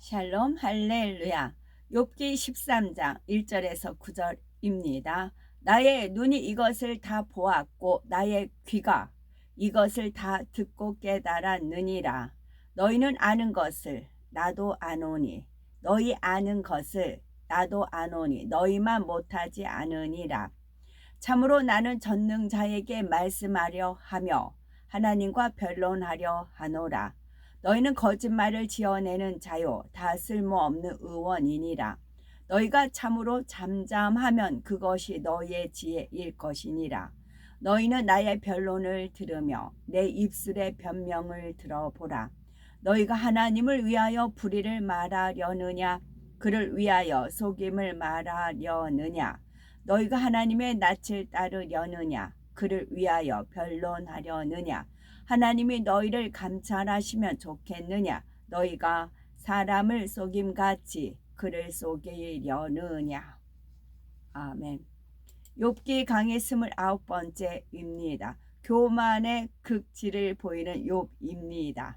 샬롬 할렐루야. 욥기 13장 1절에서 9절입니다. 나의 눈이 이것을 다 보았고 나의 귀가 이것을 다 듣고 깨달았느니라. 너희는 아는 것을 나도 아노니 너희 아는 것을 나도 아노니 너희만 못하지 않으니라. 참으로 나는 전능자에게 말씀하려 하며 하나님과 변론하려 하노라. 너희는 거짓말을 지어내는 자요 다 쓸모없는 의원이니라. 너희가 참으로 잠잠하면 그것이 너희의 지혜일 것이니라. 너희는 나의 변론을 들으며 내 입술의 변명을 들어보라. 너희가 하나님을 위하여 불의를 말하려느냐 그를 위하여 속임을 말하려느냐. 너희가 하나님의 낯을 따르려느냐 그를 위하여 변론하려느냐. 하나님이 너희를 감찰하시면 좋겠느냐. 너희가 사람을 속임같이 그를 속이려느냐. 아멘. 욥기 강의 29번째입니다. 교만의 극치를 보이는 욥입니다.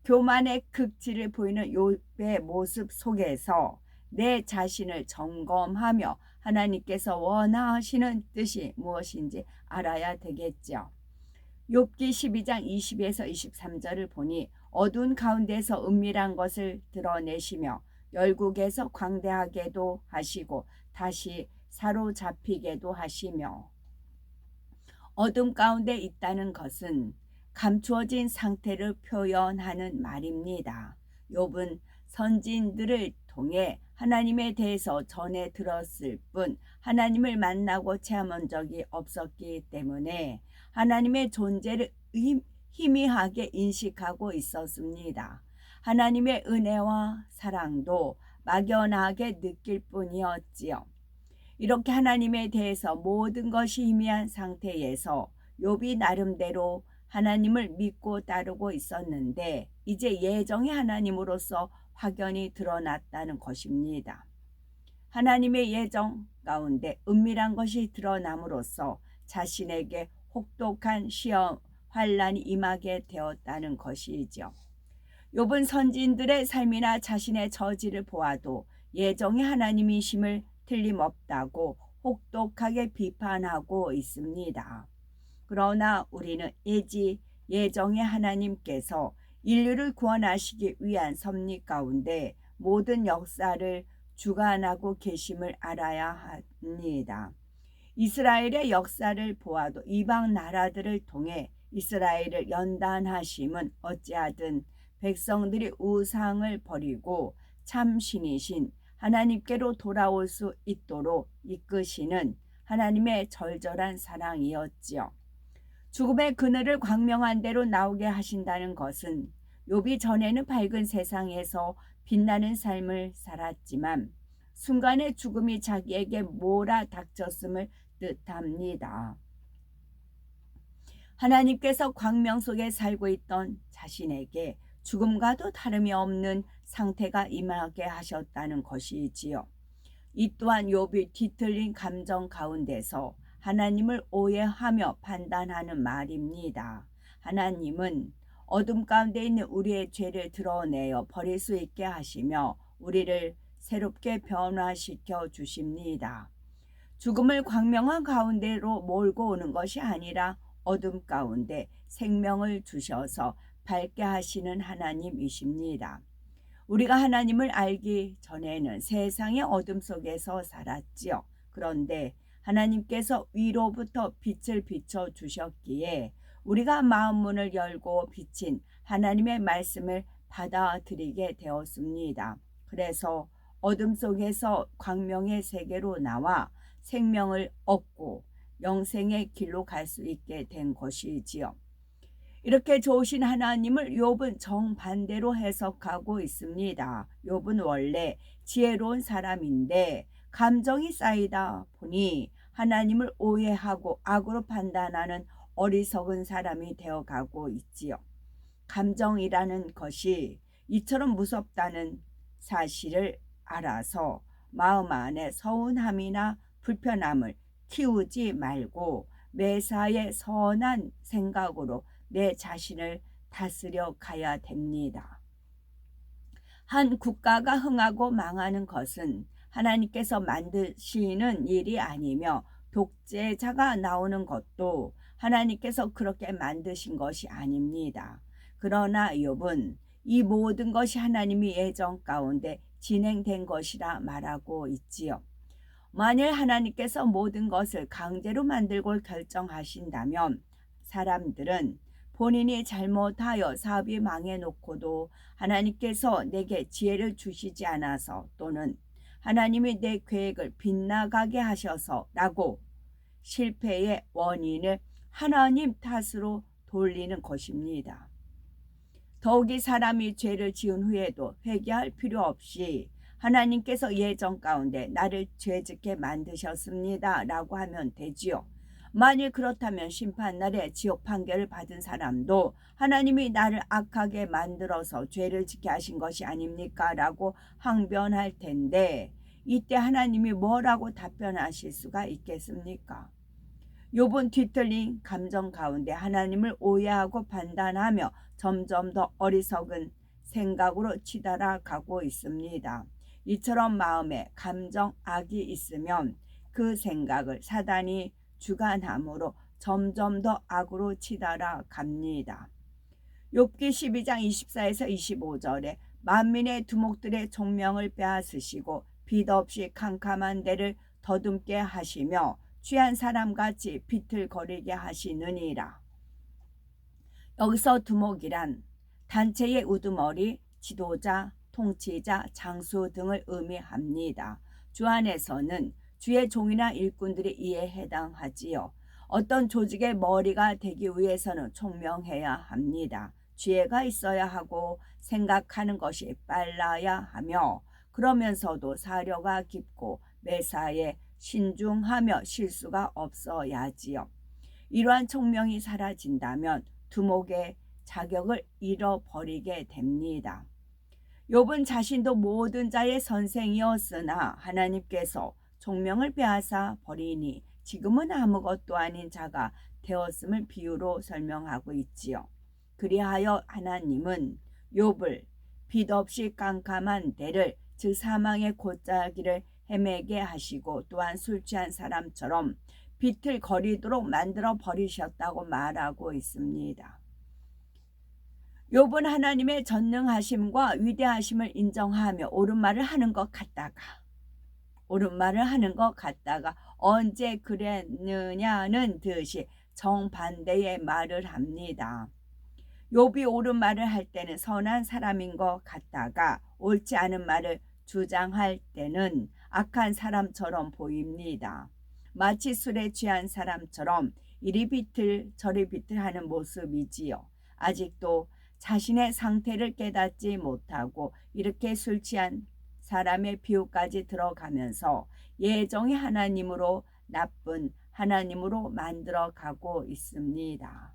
교만의 극치를 보이는 욥의 모습 속에서 내 자신을 점검하며 하나님께서 원하시는 뜻이 무엇인지 알아야 되겠죠. 욥기 12장 22에서 23절을 보니 어두운 가운데서 은밀한 것을 드러내시며 열국에서 광대하게도 하시고 다시 사로잡히게도 하시며. 어둠 가운데 있다는 것은 감추어진 상태를 표현하는 말입니다. 욥은 선지인들을 통해 하나님에 대해서 전해 들었을 뿐 하나님을 만나고 체험한 적이 없었기 때문에 하나님의 존재를 희미하게 인식하고 있었습니다. 하나님의 은혜와 사랑도 막연하게 느낄 뿐이었지요. 이렇게 하나님에 대해서 모든 것이 희미한 상태에서 욥이 나름대로 하나님을 믿고 따르고 있었는데 이제 예정의 하나님으로서 확연히 드러났다는 것입니다. 하나님의 예정 가운데 은밀한 것이 드러남으로써 자신에게 혹독한 시험, 환란이 임하게 되었다는 것이죠. 욥은 선지인들의 삶이나 자신의 저지를 보아도 예정의 하나님이심을 틀림없다고 혹독하게 비판하고 있습니다. 그러나 우리는 예정의 하나님께서 인류를 구원하시기 위한 섭리 가운데 모든 역사를 주관하고 계심을 알아야 합니다. 이스라엘의 역사를 보아도 이방 나라들을 통해 이스라엘을 연단하심은 어찌하든 백성들이 우상을 버리고 참 신이신 하나님께로 돌아올 수 있도록 이끄시는 하나님의 절절한 사랑이었지요. 죽음의 그늘을 광명한 대로 나오게 하신다는 것은 욥이 전에는 밝은 세상에서 빛나는 삶을 살았지만 순간의 죽음이 자기에게 몰아닥쳤음을 뜻합니다. 하나님께서 광명 속에 살고 있던 자신에게 죽음과도 다름이 없는 상태가 임하게 하셨다는 것이지요. 이 또한 욥이 뒤틀린 감정 가운데서 하나님을 오해하며 판단하는 말입니다. 하나님은 어둠 가운데 있는 우리의 죄를 드러내어 버릴 수 있게 하시며 우리를 새롭게 변화시켜 주십니다. 죽음을 광명한 가운데로 몰고 오는 것이 아니라 어둠 가운데 생명을 주셔서 밝게 하시는 하나님이십니다. 우리가 하나님을 알기 전에는 세상의 어둠 속에서 살았지요. 그런데 하나님께서 위로부터 빛을 비춰 주셨기에 우리가 마음 문을 열고 비친 하나님의 말씀을 받아들이게 되었습니다. 그래서 어둠 속에서 광명의 세계로 나와 생명을 얻고 영생의 길로 갈 수 있게 된 것이지요. 이렇게 좋으신 하나님을 욥은 정반대로 해석하고 있습니다. 욥은 원래 지혜로운 사람인데 감정이 쌓이다 보니 하나님을 오해하고 악으로 판단하는 어리석은 사람이 되어가고 있지요. 감정이라는 것이 이처럼 무섭다는 사실을 알아서 마음 안에 서운함이나 불편함을 키우지 말고 매사에 선한 생각으로 내 자신을 다스려 가야 됩니다. 한 국가가 흥하고 망하는 것은 하나님께서 만드시는 일이 아니며 독재자가 나오는 것도 하나님께서 그렇게 만드신 것이 아닙니다. 그러나 욥은 이 모든 것이 하나님의 예정 가운데 진행된 것이라 말하고 있지요. 만일 하나님께서 모든 것을 강제로 만들고 결정하신다면 사람들은 본인이 잘못하여 사업이 망해놓고도 하나님께서 내게 지혜를 주시지 않아서 또는 하나님이 내 계획을 빗나가게 하셔서 라고 실패의 원인을 하나님 탓으로 돌리는 것입니다. 더욱이 사람이 죄를 지은 후에도 회개할 필요 없이 하나님께서 예정 가운데 나를 죄짓게 만드셨습니다 라고 하면 되지요. 만일 그렇다면 심판날에 지옥 판결을 받은 사람도 하나님이 나를 악하게 만들어서 죄를 짓게 하신 것이 아닙니까? 라고 항변할 텐데 이때 하나님이 뭐라고 답변하실 수가 있겠습니까? 욥은 뒤틀린 감정 가운데 하나님을 오해하고 판단하며 점점 더 어리석은 생각으로 치달아가고 있습니다. 이처럼 마음에 감정 악이 있으면 그 생각을 사단이 주관함으로 점점 더 악으로 치달아갑니다. 욥기 12장 24에서 25절에 만민의 두목들의 총명을 빼앗으시고 빛 없이 캄캄한 데를 더듬게 하시며 취한 사람같이 비틀거리게 하시느니라. 여기서 두목이란 단체의 우두머리, 지도자, 통치자, 장수 등을 의미합니다. 주 안에서는 주의 종이나 일꾼들이 이에 해당하지요. 어떤 조직의 머리가 되기 위해서는 총명해야 합니다. 지혜가 있어야 하고 생각하는 것이 빨라야 하며 그러면서도 사려가 깊고 매사에 신중하며 실수가 없어야지요. 이러한 총명이 사라진다면 두목의 자격을 잃어버리게 됩니다. 욥은 자신도 모든 자의 선생이었으나 하나님께서 총명을 빼앗아 버리니 지금은 아무것도 아닌 자가 되었음을 비유로 설명하고 있지요. 그리하여 하나님은 욥을 빛 없이 깜깜한 데를 즉 사망의 골짜기를 헤매게 하시고 또한 술 취한 사람처럼 비틀거리도록 만들어 버리셨다고 말하고 있습니다. 욥은 하나님의 전능하심과 위대하심을 인정하며 옳은 말을 하는 것 같다가 언제 그랬느냐는 듯이 정반대의 말을 합니다. 욥이 옳은 말을 할 때는 선한 사람인 것 같다가 옳지 않은 말을 주장할 때는 악한 사람처럼 보입니다. 마치 술에 취한 사람처럼 이리 비틀 저리 비틀하는 모습이지요. 아직도 자신의 상태를 깨닫지 못하고 이렇게 술 취한 사람의 비유까지 들어가면서 예정이 하나님으로 나쁜 하나님으로 만들어가고 있습니다.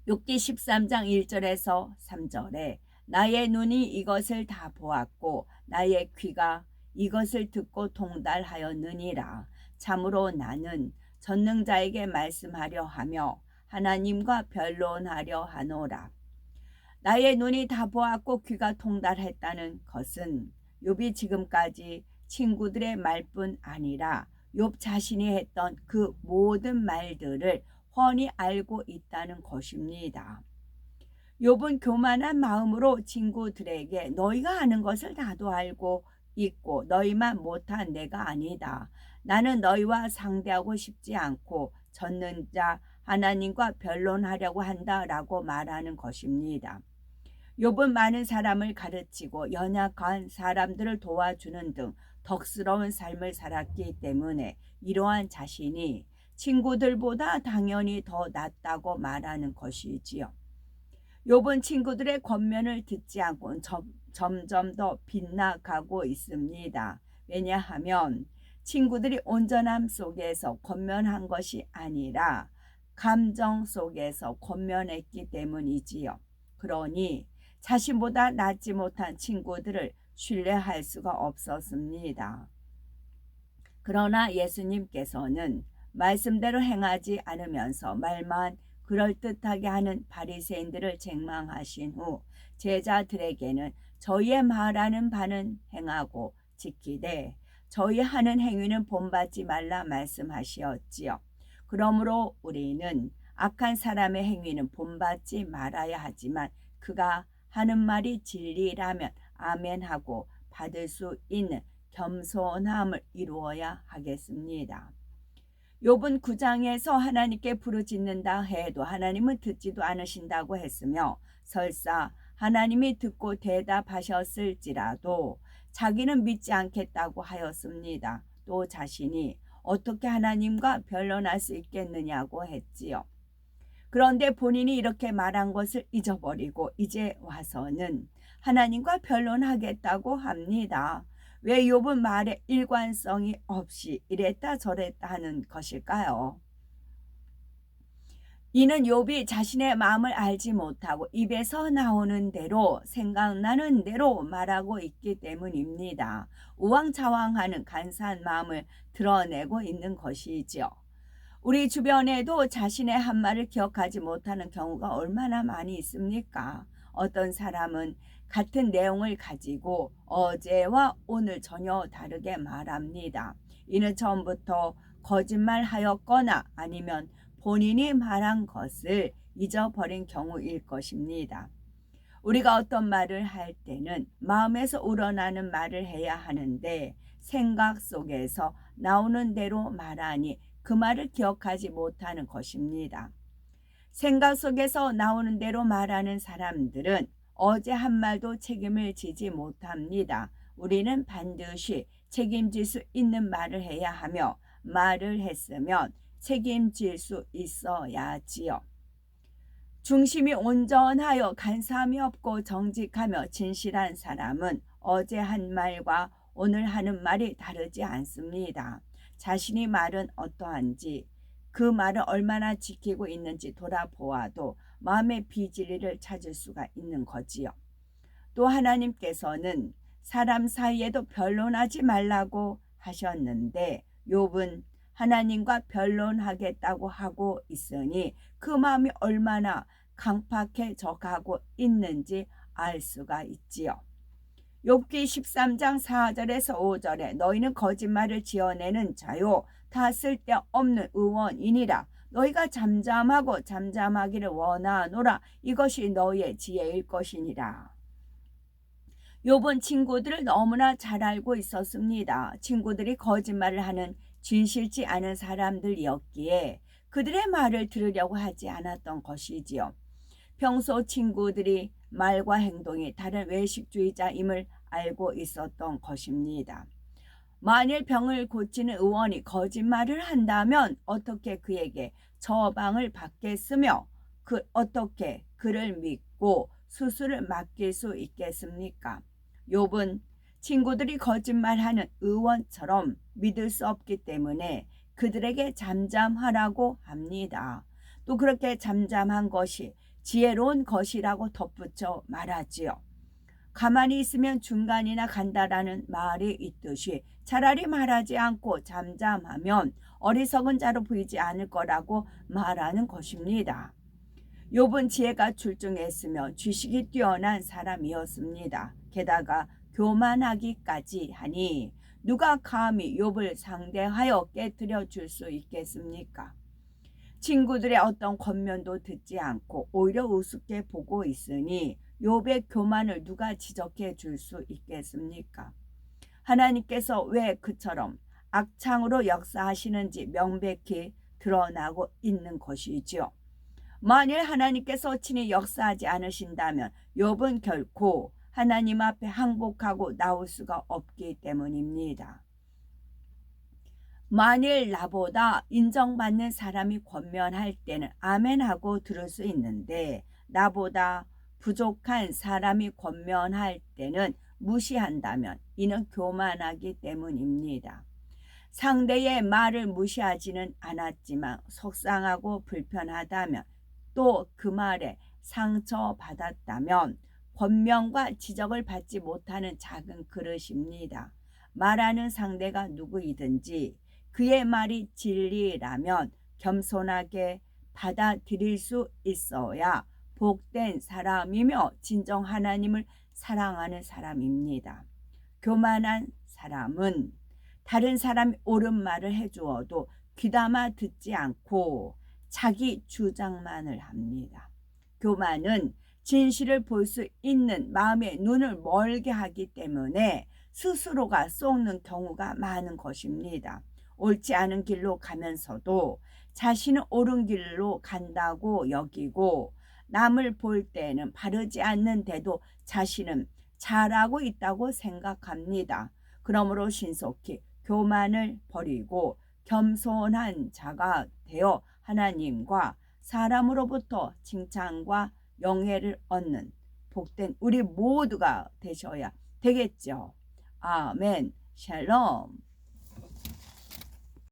욥기 13장 1절에서 3절에 나의 눈이 이것을 다 보았고 나의 귀가 이것을 듣고 통달하였느니라. 참으로 나는 전능자에게 말씀하려 하며 하나님과 변론하려 하노라. 나의 눈이 다 보았고 귀가 통달했다는 것은 욥이 지금까지 친구들의 말뿐 아니라 욥 자신이 했던 그 모든 말들을 훤히 알고 있다는 것입니다. 욥은 교만한 마음으로 친구들에게 너희가 아는 것을 나도 알고 있고 너희만 못한 내가 아니다. 나는 너희와 상대하고 싶지 않고 전능자 하나님과 변론하려고 한다라고 말하는 것입니다. 욥은 많은 사람을 가르치고 연약한 사람들을 도와주는 등 덕스러운 삶을 살았기 때문에 이러한 자신이 친구들보다 당연히 더 낫다고 말하는 것이지요. 욥은 친구들의 권면을 듣지 않고 점점 더 빗나가고 있습니다. 왜냐하면 친구들이 온전함 속에서 권면한 것이 아니라 감정 속에서 권면했기 때문이지요. 그러니 자신보다 낫지 못한 친구들을 신뢰할 수가 없었습니다. 그러나 예수님께서는 말씀대로 행하지 않으면서 말만 그럴듯하게 하는 바리새인들을 책망하신 후 제자들에게는 저희의 말하는 바는 행하고 지키되 저희 하는 행위는 본받지 말라 말씀하시었지요. 그러므로 우리는 악한 사람의 행위는 본받지 말아야 하지만 그가 하는 말이 진리라면 아멘하고 받을 수 있는 겸손함을 이루어야 하겠습니다. 욥은 9장에서 하나님께 부르짖는다 해도 하나님은 듣지도 않으신다고 했으며 설사 하나님이 듣고 대답하셨을지라도 자기는 믿지 않겠다고 하였습니다. 또 자신이 어떻게 하나님과 변론할 수 있겠느냐고 했지요. 그런데 본인이 이렇게 말한 것을 잊어버리고 이제 와서는 하나님과 변론하겠다고 합니다. 왜 욥은 말에 일관성이 없이 이랬다 저랬다 하는 것일까요? 이는 욥이 자신의 마음을 알지 못하고 입에서 나오는 대로 생각나는 대로 말하고 있기 때문입니다. 우왕좌왕하는 간사한 마음을 드러내고 있는 것이지요. 우리 주변에도 자신의 한 말을 기억하지 못하는 경우가 얼마나 많이 있습니까? 어떤 사람은 같은 내용을 가지고 어제와 오늘 전혀 다르게 말합니다. 이는 처음부터 거짓말하였거나 아니면 본인이 말한 것을 잊어버린 경우일 것입니다. 우리가 어떤 말을 할 때는 마음에서 우러나는 말을 해야 하는데 생각 속에서 나오는 대로 말하니 그 말을 기억하지 못하는 것입니다. 생각 속에서 나오는 대로 말하는 사람들은 어제 한 말도 책임을 지지 못합니다. 우리는 반드시 책임질 수 있는 말을 해야 하며 말을 했으면 책임질 수 있어야지요. 중심이 온전하여 간사함이 없고 정직하며 진실한 사람은 어제 한 말과 오늘 하는 말이 다르지 않습니다. 자신이 말은 어떠한지 그 말을 얼마나 지키고 있는지 돌아보아도 마음의 비진리를 찾을 수가 있는 거지요. 또 하나님께서는 사람 사이에도 변론하지 말라고 하셨는데 욥은 하나님과 변론하겠다고 하고 있으니 그 마음이 얼마나 강팍해져 가고 있는지 알 수가 있지요. 욥기 13장 4절에서 5절에 너희는 거짓말을 지어내는 자요 다 쓸데없는 의원이니라. 너희가 잠잠하고 잠잠하기를 원하노라. 이것이 너희의 지혜일 것이니라. 욥은 친구들을 너무나 잘 알고 있었습니다. 친구들이 거짓말을 하는 진실치 않은 사람들이었기에 그들의 말을 들으려고 하지 않았던 것이지요. 평소 친구들이 말과 행동이 다른 외식주의자임을 알고 있었던 것입니다. 만일 병을 고치는 의원이 거짓말을 한다면 어떻게 그에게 처방을 받겠으며 어떻게 그를 믿고 수술을 맡길 수 있겠습니까? 욥은 친구들이 거짓말하는 의원처럼 믿을 수 없기 때문에 그들에게 잠잠하라고 합니다. 또 그렇게 잠잠한 것이 지혜로운 것이라고 덧붙여 말하지요. 가만히 있으면 중간이나 간다라는 말이 있듯이 차라리 말하지 않고 잠잠하면 어리석은 자로 보이지 않을 거라고 말하는 것입니다. 욥은 지혜가 출중했으며 지식이 뛰어난 사람이었습니다. 게다가 교만하기까지 하니 누가 감히 욥을 상대하여 깨뜨려 줄 수 있겠습니까? 친구들의 어떤 권면도 듣지 않고 오히려 우습게 보고 있으니 욥의 교만을 누가 지적해 줄 수 있겠습니까? 하나님께서 왜 그처럼 악창으로 역사하시는지 명백히 드러나고 있는 것이지요. 만일 하나님께서 친히 역사하지 않으신다면 욥은 결코 하나님 앞에 항복하고 나올 수가 없기 때문입니다. 만일 나보다 인정받는 사람이 권면할 때는 아멘하고 들을 수 있는데 나보다 부족한 사람이 권면할 때는 무시한다면 이는 교만하기 때문입니다. 상대의 말을 무시하지는 않았지만 속상하고 불편하다면 또 그 말에 상처받았다면 권면과 지적을 받지 못하는 작은 그릇입니다. 말하는 상대가 누구이든지 그의 말이 진리라면 겸손하게 받아들일 수 있어야 복된 사람이며 진정 하나님을 사랑하는 사람입니다. 교만한 사람은 다른 사람이 옳은 말을 해주어도 귀담아 듣지 않고 자기 주장만을 합니다. 교만은 진실을 볼 수 있는 마음의 눈을 멀게 하기 때문에 스스로가 속는 경우가 많은 것입니다. 옳지 않은 길로 가면서도 자신은 옳은 길로 간다고 여기고 남을 볼 때는 바르지 않는데도 자신은 잘하고 있다고 생각합니다. 그러므로 신속히 교만을 버리고 겸손한 자가 되어 하나님과 사람으로부터 칭찬과 영예를 얻는 복된 우리 모두가 되셔야 되겠죠. 아멘. 샬롬.